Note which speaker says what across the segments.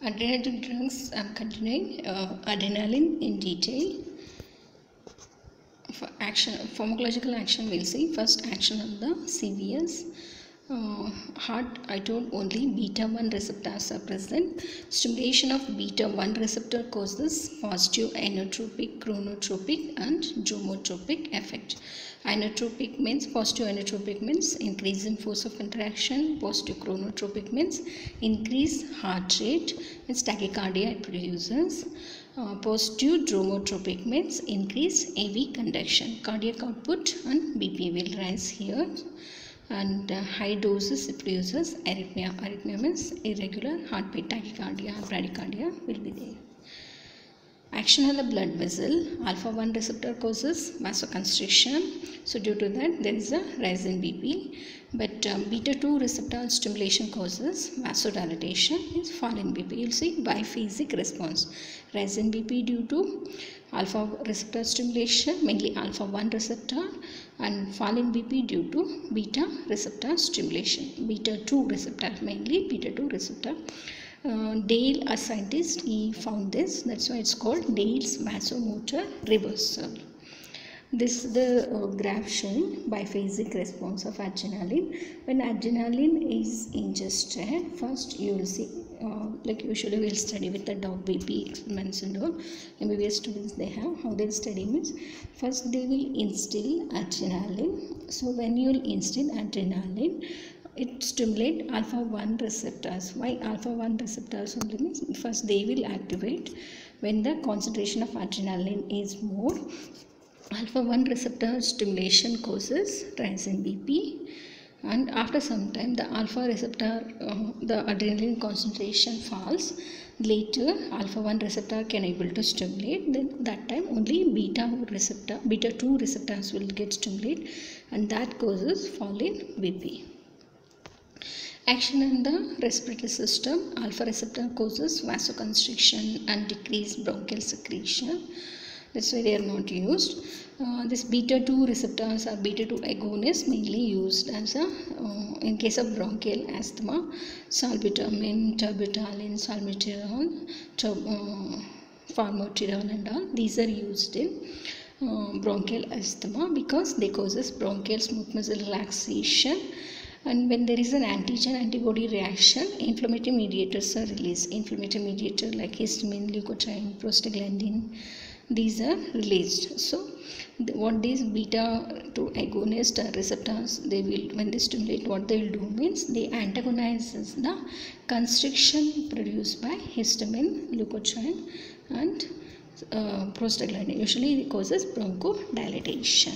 Speaker 1: Adrenergic drugs, I'm continuing. Adrenaline in detail. For action, pharmacological action, we'll see. First action on the CVS. Heart, I told only beta 1 receptors are present. Stimulation of beta 1 receptor causes positive inotropic, chronotropic and dromotropic effect. Inotropic means positive inotropic means increase in force of contraction. Positive chronotropic means increase heart rate, means tachycardia it produces. Positive dromotropic means increase AV conduction. Cardiac output and BP will rise here. And high doses it produces arrhythmia. Arrhythmia means irregular heartbeat, tachycardia, bradycardia will be there. Action on the blood vessel. Alpha 1 receptor causes vasoconstriction. So due to that there is a rise in BP. But beta 2 receptor stimulation causes vasodilatation, is fall in BP. You will see biphasic response. Rise in BP due to alpha receptor stimulation, mainly alpha 1 receptor, and fall in BP due to beta receptor stimulation. Beta 2 receptor, mainly beta 2 receptor. Dale, a scientist, he found this. That's why it's called Dale's vasomotor reversal. This is the graph showing biphasic response of adrenaline. When adrenaline is ingested, first you will see, like usually we will study with the dog BP experiments and all. MBBS students they have, how they study means, first they will instill adrenaline. So when you will instill adrenaline, it stimulate alpha 1 receptors. Why alpha 1 receptors only means, first they will activate when the concentration of adrenaline is more. Alpha 1 receptor stimulation causes rise in BP, and after some time the alpha receptor, the adrenaline concentration falls. Later alpha 1 receptor can able to stimulate, then that time only beta 2 receptors will get stimulated, and that causes fall in BP. Action on the respiratory system. Alpha receptor causes vasoconstriction and decreased bronchial secretion. That's why they are not used. This beta 2 receptors are beta 2 agonists, mainly used as a in case of bronchial asthma. Salbutamol, terbutaline, salmeterol, formoterol and all these are used in bronchial asthma because they causes bronchial smooth muscle relaxation. And when there is an antigen-antibody reaction, inflammatory mediators are released. Inflammatory mediator like histamine, leukotriene, prostaglandin, these are released. So what these beta 2 agonist receptors, they will, when they stimulate, what they will do means they antagonize the constriction produced by histamine, leukotriene and prostaglandin. Usually it causes bronchodilation.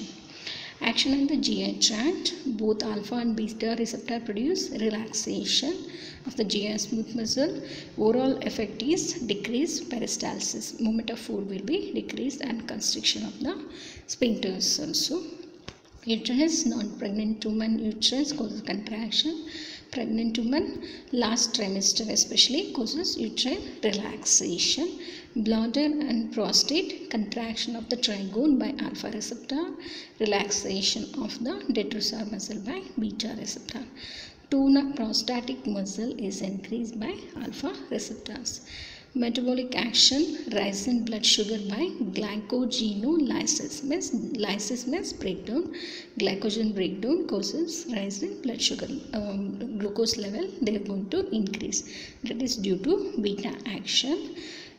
Speaker 1: Action on the GI tract. Both alpha and beta receptor produce relaxation of the GI smooth muscle. Overall effect is decreased peristalsis. Movement of food will be decreased and constriction of the sphincters also. Uterus, non-pregnant woman uterus causes contraction. Pregnant woman last trimester especially causes uterine relaxation. Bladder and prostate, contraction of the trigone by alpha receptor, relaxation of the detrusor muscle by beta receptor. Tone of prostatic muscle is increased by alpha receptors. Metabolic action, rise in blood sugar by glycogenolysis. Lysis means breakdown. Glycogen breakdown causes rise in blood sugar. Glucose level they are going to increase. That is due to beta action.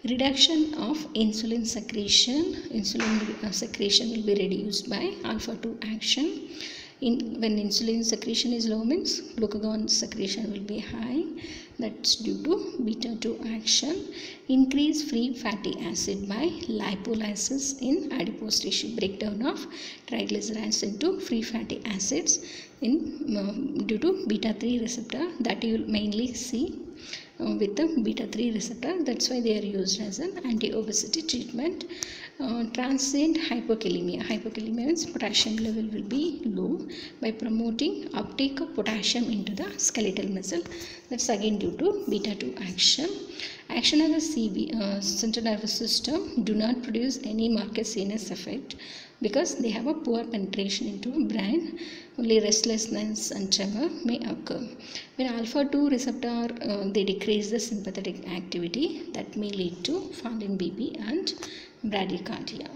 Speaker 1: Reduction of insulin secretion. Insulin secretion will be reduced by alpha 2 action. When insulin secretion is low means glucagon secretion will be high. That's due to beta 2 action. Increase free fatty acid by lipolysis in adipose tissue. Breakdown of triglycerides into free fatty acids in due to beta 3 receptor, that you will mainly see with the beta 3 receptor. That's why they are used as an anti-obesity treatment. Transient hypokalemia. Hypokalemia means potassium level will be low by promoting uptake of potassium into the skeletal muscle. That's again due to beta 2 action. Action of the central nervous system do not produce any marked CNS effect. because they have a poor penetration into the brain. Only restlessness and tremor may occur. When alpha-2 receptor they decrease the sympathetic activity, that may lead to fall in BP and bradycardia.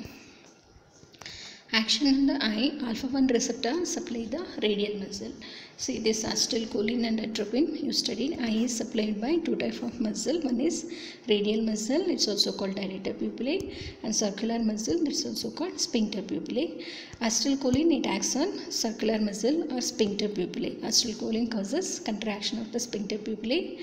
Speaker 1: Action on the eye, alpha-1 receptor supply the radial muscle. See, this acetylcholine and atropine you studied. Eye is supplied by two types of muscle. One is radial muscle, it's also called dilator pupillae, and circular muscle, that's also called sphincter pupillae. Acetylcholine, it acts on circular muscle or sphincter pupillae. Acetylcholine causes contraction of the sphincter pupillae,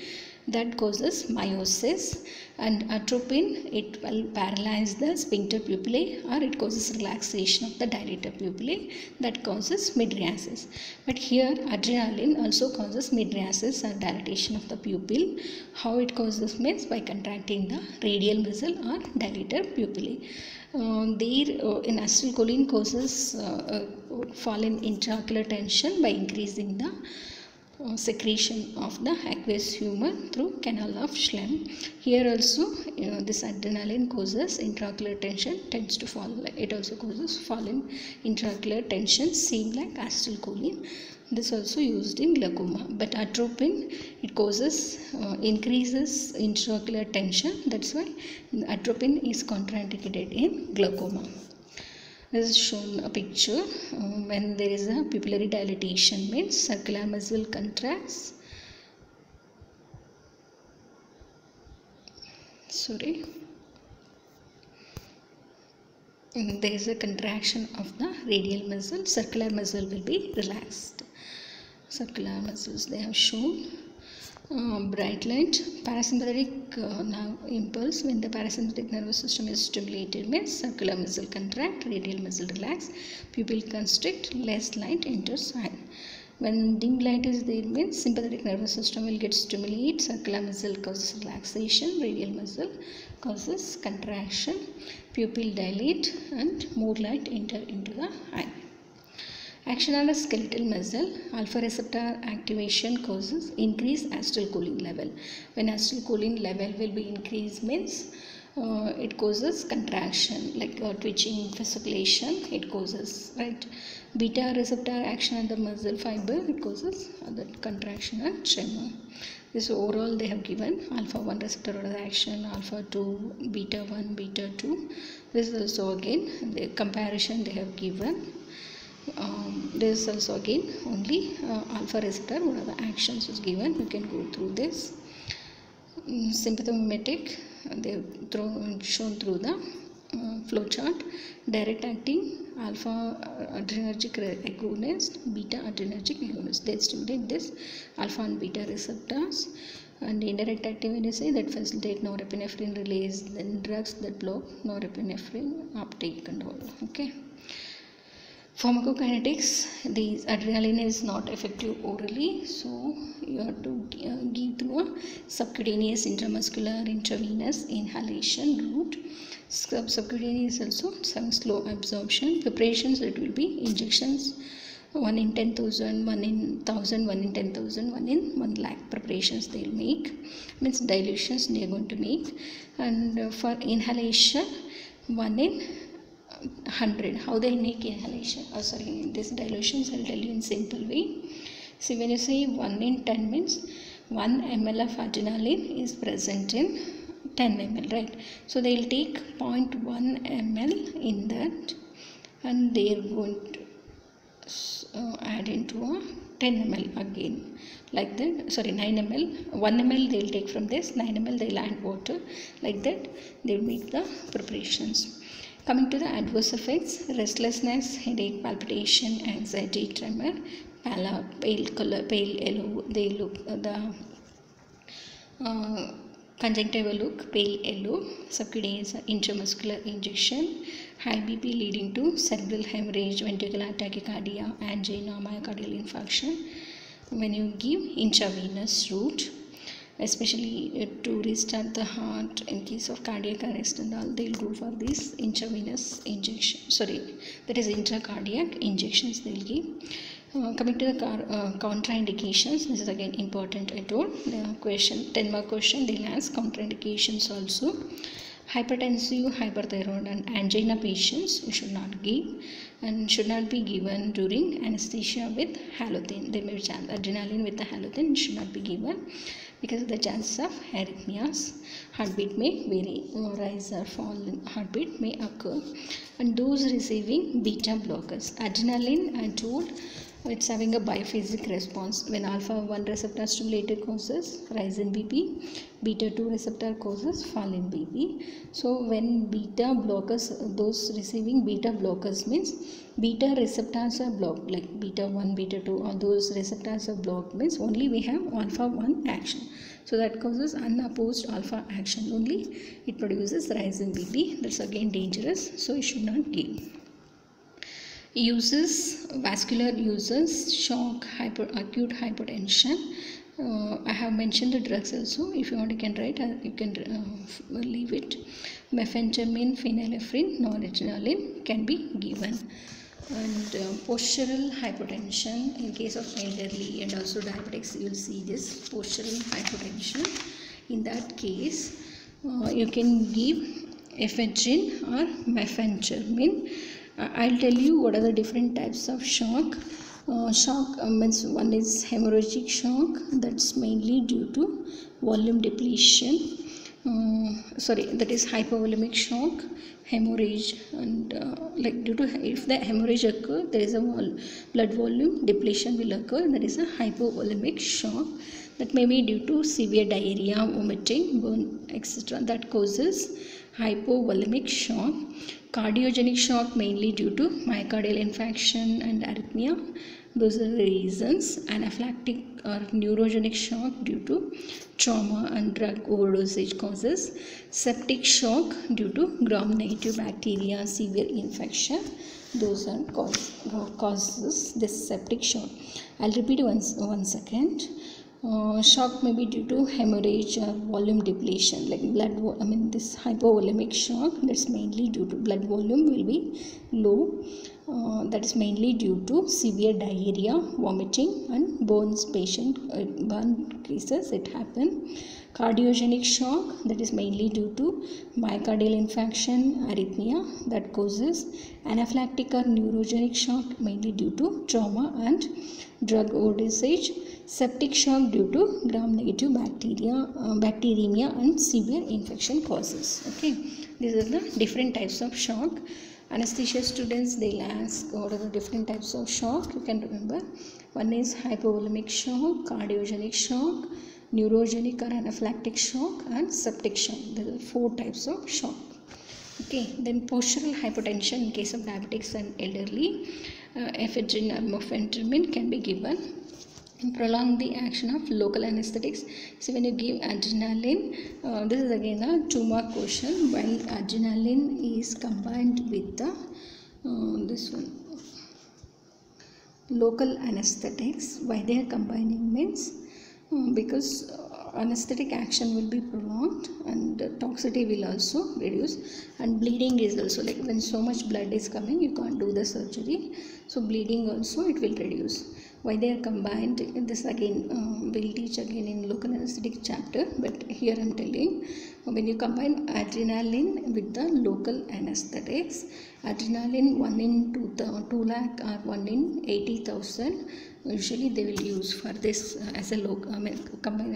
Speaker 1: that causes miosis, and atropine, it will paralyze the sphincter pupillae, or it causes relaxation of the dilator pupillae, that causes mydriasis. But here adrenaline also causes mydriasis or dilatation of the pupil. How it causes means by contracting the radial muscle or dilator pupillae. In acetylcholine causes fall in intraocular tension by increasing the secretion of the aqueous humor through canal of Schlemm. Here also this adrenaline causes intraocular tension, tends to fall. It also causes fall in intraocular tension, same like acetylcholine. This also used in glaucoma. But atropine, it causes increases intraocular tension. That's why atropine is contraindicated in glaucoma. This is shown a picture when there is a pupillary dilatation, means circular muscle contracts. There is a contraction of the radial muscle, circular muscle will be relaxed. Circular muscles they have shown. Bright light, parasympathetic nerve impulse. When the parasympathetic nervous system is stimulated means circular muscle contract, radial muscle relax, pupil constrict, less light enters eye. When dim light is there means sympathetic nervous system will get stimulated, circular muscle causes relaxation, radial muscle causes contraction, pupil dilate and more light enter into the eye. Action on the skeletal muscle, alpha receptor activation causes increased acetylcholine level. When acetylcholine level will be increased means it causes contraction like twitching, fasciculation, it causes, right? Beta receptor action on the muscle fiber, it causes the contraction and tremor. This overall they have given alpha 1 receptor action, alpha 2, beta 1, beta 2. This is also again the comparison they have given. This is also again only alpha receptor, what are the actions is given, you can go through this. Sympathomimetic, they have shown through the flow chart. Direct acting, alpha adrenergic agonist, beta adrenergic agonist, they stimulate this alpha and beta receptors. And indirect acting, when you say that facilitate norepinephrine release, then drugs that block norepinephrine uptake and all. Okay. Pharmacokinetics, these adrenaline is not effective orally, so you have to give through a subcutaneous, intramuscular, intravenous inhalation route. Subcutaneous also some slow absorption. Preparations, it will be injections 1 in 10,000, 1 in 1,000, 1 in 10,000, 1 in 1 lakh preparations they will make. Means dilutions they are going to make. And for inhalation 1 in 100. How they will make inhalation? This dilutions I will tell you in simple way. See, when you say 1 in 10 means 1 ml of adrenaline is present in 10 ml, right? So they will take 0.1 ml in that and they are going to add into a 10 ml again, like that. 9 ml, 1 ml they will take from this, 9 ml they will add water, like that they will make the preparations. Coming to the adverse effects, restlessness, headache, palpitation, anxiety, tremor, pale color, pale yellow, they look, the conjunctival look pale yellow, subcutaneous intramuscular injection, high BP leading to cerebral hemorrhage, ventricular tachycardia, angina, myocardial infarction. When you give intravenous route, especially to restart the heart in case of cardiac arrest and all, they will go for this intravenous injection, that is intracardiac injections they will give. Coming to the contraindications, this is again important. I told the question, 10 mark question, they will ask contraindications also. Hypertensive, hyperthyroid and angina patients you should not give, and should not be given during anesthesia with halothane. There may be chance adrenaline with the halothane should not be given because of the chances of arrhythmias. Heartbeat may vary, rise or fall in heartbeat may occur. And those receiving beta blockers, adrenaline I told it's having a biphasic response. When alpha 1 receptor stimulated causes rise in BP, beta 2 receptor causes fall in BP. So when beta blockers, those receiving beta blockers means beta receptors are blocked, like beta 1, beta 2, all those receptors are blocked means only we have alpha 1 action. So that causes unopposed alpha action only, it produces rise in BP. That's again dangerous, so you should not give. Uses, vascular uses, shock, acute hypertension. I have mentioned the drugs also. If you want, you can write, you can leave it. Mephentermine, phenylephrine, noradrenaline can be given. And postural hypertension in case of elderly and also diabetics, you will see this postural hypertension. In that case, you can give ephedrine or mephentermine. I'll tell you what are the different types of shock. Shock means one is hemorrhagic shock, that's mainly due to volume depletion. That is hypovolemic shock, hemorrhage, and like due to, if the hemorrhage occur, there is a blood volume depletion will occur, that is a hypovolemic shock. That may be due to severe diarrhea, vomiting, burn, etc. that causes hypovolemic shock. Cardiogenic shock mainly due to myocardial infarction and arrhythmia, those are the reasons. Anaphylactic or neurogenic shock due to trauma and drug overdosage causes. Septic shock due to gram-negative bacteria, severe infection, those are causes this septic shock. I'll repeat once again. Shock may be due to hemorrhage or volume depletion, like this hypovolemic shock, that's mainly due to blood volume will be low, that is mainly due to severe diarrhea, vomiting and burns burn cases it happen. Cardiogenic shock, that is mainly due to myocardial infarction, arrhythmia, that causes. Anaphylactic or neurogenic shock mainly due to trauma and drug overdosage. Septic shock due to gram-negative bacteremia and severe infection causes. Okay, these are the different types of shock. Anesthesia students, they'll ask what are the different types of shock. You can remember, one is hypovolemic shock, cardiogenic shock, neurogenic or anaphylactic shock, and septic shock. There are 4 types of shock. Okay, then postural hypertension in case of diabetics and elderly, ephedrine or mephentermine can be given. Prolong the action of local anesthetics. So when you give adrenaline, this is again a 2-mark question. While adrenaline is combined with the this one local anesthetics, why they are combining means because anesthetic action will be prolonged and toxicity will also reduce, and bleeding is also, like when so much blood is coming you can't do the surgery, so bleeding also it will reduce. Why they are combined, this again we'll teach again in local anesthetic chapter, but here I'm telling, when you combine adrenaline with the local anesthetics, adrenaline 1 in 2 lakh or 1 in 80,000, usually they will use for this as a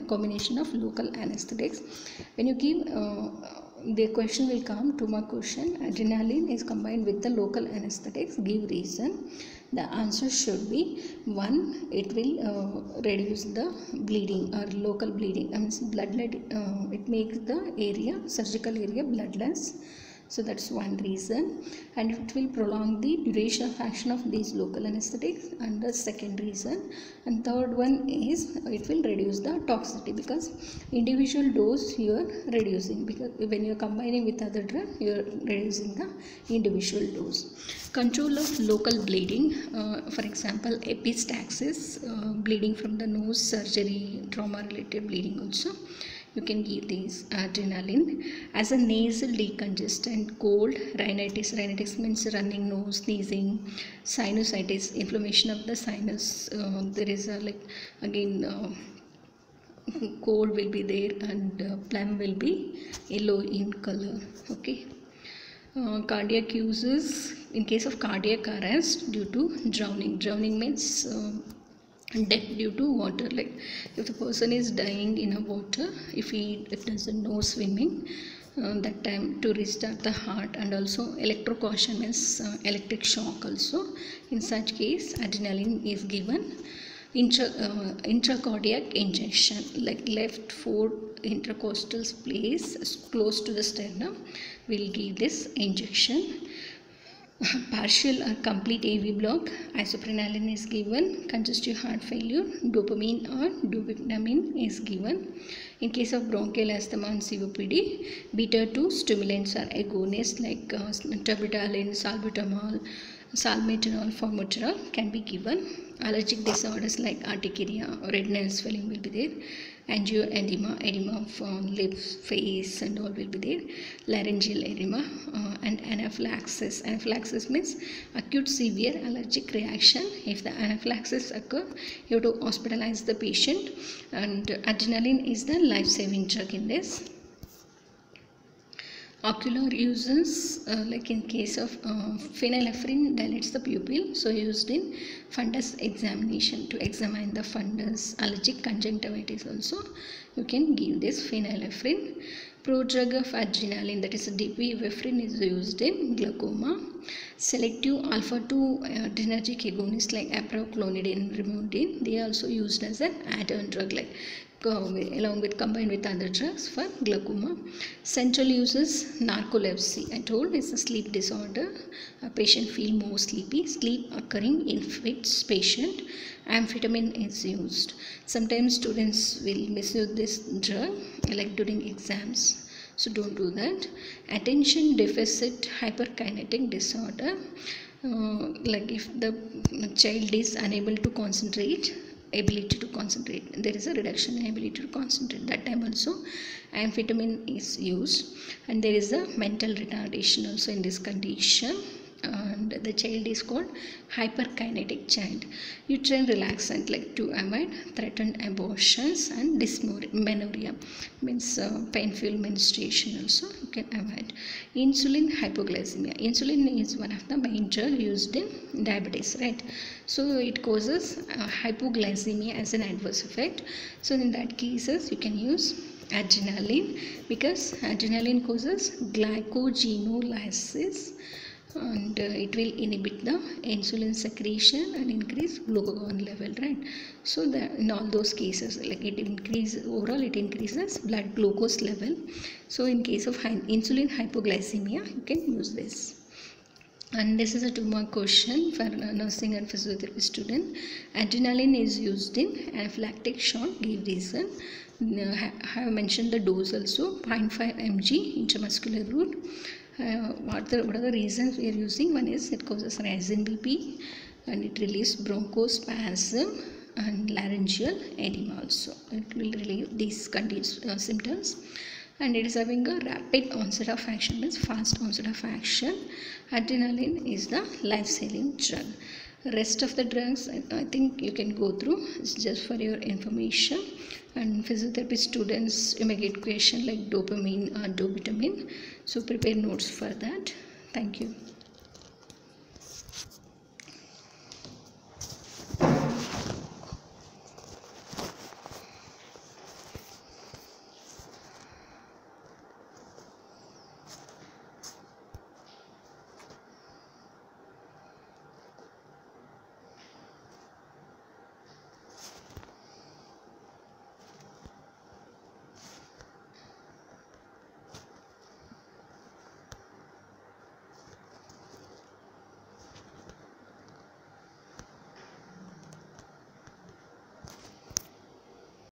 Speaker 1: combination of local anesthetics. When you give the question will come, 2-mark question, adrenaline is combined with the local anesthetics, give reason. The answer should be 1, it will reduce the bleeding or local bleeding, bloodlet, it makes the area, surgical area bloodless. So that's one reason, and it will prolong the duration of action of these local anesthetics, and the second reason. And third one is it will reduce the toxicity, because individual dose you are reducing, because when you are combining with other drug you are reducing the individual dose. Control of local bleeding, for example epistaxis, bleeding from the nose, surgery, trauma related bleeding also. You can give these adrenaline as a nasal decongestant, cold, rhinitis. Rhinitis means running nose, sneezing, sinusitis, inflammation of the sinus. There is a cold will be there, and plum will be yellow in color. Okay. Cardiac uses in case of cardiac arrest due to drowning. Drowning means death due to water. Like if the person is dying in a water, if he doesn't know swimming, that time to restart the heart. And also electrocaution means electric shock also. In such case, adrenaline is given. Intracardiac injection, like left four intercostal place close to the sternum, will give this injection. Partial or complete AV block, isoprenaline is given. Congestive heart failure, dopamine or dopamine is given. In case of bronchial asthma and COPD, beta-2 stimulants are agonists like terbutaline, salbutamol, salmeterol, formoterol can be given. Allergic disorders like urticaria, redness, swelling will be there. Angioedema, edema of lips, face and all will be there. Laryngeal edema and anaphylaxis. Anaphylaxis means acute severe allergic reaction. If the anaphylaxis occur, you have to hospitalize the patient, and adrenaline is the life-saving drug in this. Ocular uses, like in case of phenylephrine dilates the pupil, so used in fundus examination to examine the fundus. Allergic conjunctivitis also you can give this phenylephrine. Prodrug of adrenaline, that is dipivefrin, is used in glaucoma. Selective alpha-2 adrenergic agonists like aproclonidine, rimodine, they are also used as an add-on drug, like along with combined with other drugs for glaucoma. Central uses narcolepsy. I told it's a sleep disorder. A patient feel more sleepy. Sleep occurring in fits patient. Amphetamine is used. Sometimes students will misuse this drug like during exams, so don't do that. Attention deficit hyperkinetic disorder, like if the child is unable to concentrate, ability to concentrate, there is a reduction in ability to concentrate, that time also amphetamine is used. And there is a mental retardation also in this condition, and the child is called hyperkinetic child. Uterine relaxant, like to avoid threatened abortions and dysmenorrhea, means painful menstruation also you can avoid. Insulin hypoglycemia. Insulin is one of the main drug used in diabetes, right? So it causes hypoglycemia as an adverse effect. So in that cases you can use adrenaline, because adrenaline causes glycogenolysis, and it will inhibit the insulin secretion and increase glucagon level, right? So in all those cases, like it increases blood glucose level. So in case of insulin hypoglycemia, you can use this. And this is a 2-mark question for nursing and physiotherapy student. Adrenaline is used in anaphylactic shock. Give reason. I have mentioned the dose also, 0.5 mg intramuscular route. What are the reasons we are using? One is it causes rise in BP, and it relieves bronchospasm and laryngeal edema also. It will relieve these symptoms. And it is having a rapid onset of action, means fast onset of action. Adrenaline is the life-saving drug. Rest of the drugs, I think you can go through. It's just for your information. And physiotherapy students, you may get question like dopamine or dobutamine. So prepare notes for that. Thank you.